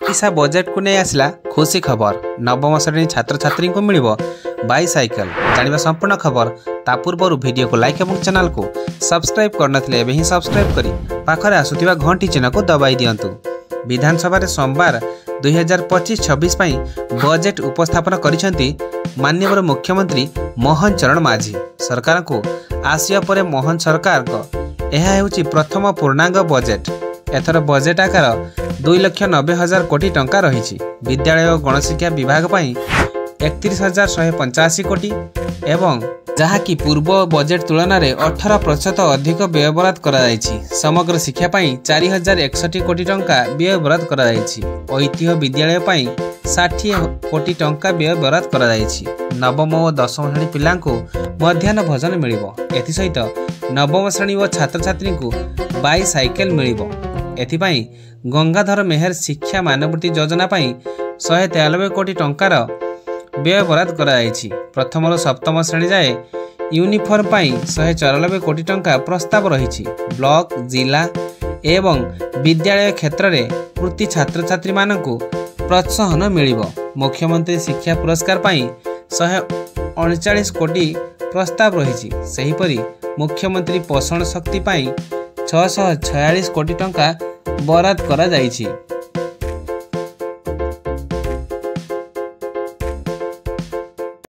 Odisha budget को नहीं आसला खुशी खबर। नवम श्रेणी छात्र छात्री को मिल बाईसाइकेल। जानिबा संपूर्ण खबर ता पूर्व वीडियो को लाइक और चैनल को सब्सक्राइब करनथिले एबे ही सब्सक्राइब करी पाखरे आसुथिबा घंटी चिन्ह को दबाई दियंतु। विधानसभा रे सोमवार 2025-26 पई बजेट उपस्थापन करिसेंती माननीय मुख्यमंत्री मोहन चरण माझी। सरकार को आसिया परे मोहन सरकार को यह हेउची प्रथम पूर्णांग बजेट। एथर बजेट आकार 2,90,000 कोटी टंका रही। विद्यालय और गणशिक्षा विभाग पर 31,185 कोटी एवं जहाँकि पूर्व बजेट तुलन में 18% अधिक व्यय बराद कराई। समग्र शिक्षा 4,061 कोटी टंका व्यय बराद कराई। ऐतिह्य विद्यालय 60 कोटी टंका व्यय बराद कराई। नवम और दशम श्रेणी पिला मध्याह्न भोजन मिल। एसत नवम श्रेणी और छात्र छात्री को बाईसाइकेल मिल। एथिपाई गंगाधर मेहर शिक्षा मानवृत्ति योजना 193 कोटी टंकार व्यय बराद कराई। प्रथम और सप्तम श्रेणी जाए यूनिफॉर्म 194 कोटी टंका प्रस्ताव रही। ब्लॉक जिला एवं विद्यालय क्षेत्र में कृति छात्र छात्री मानक प्रोत्साहन मिल। मुख्यमंत्री शिक्षा पुरस्कार 139 कोटी प्रस्ताव रही। सेहीपरि मुख्यमंत्री पोषण शक्ति 646 कोटी टंका बराद करा जाइछि।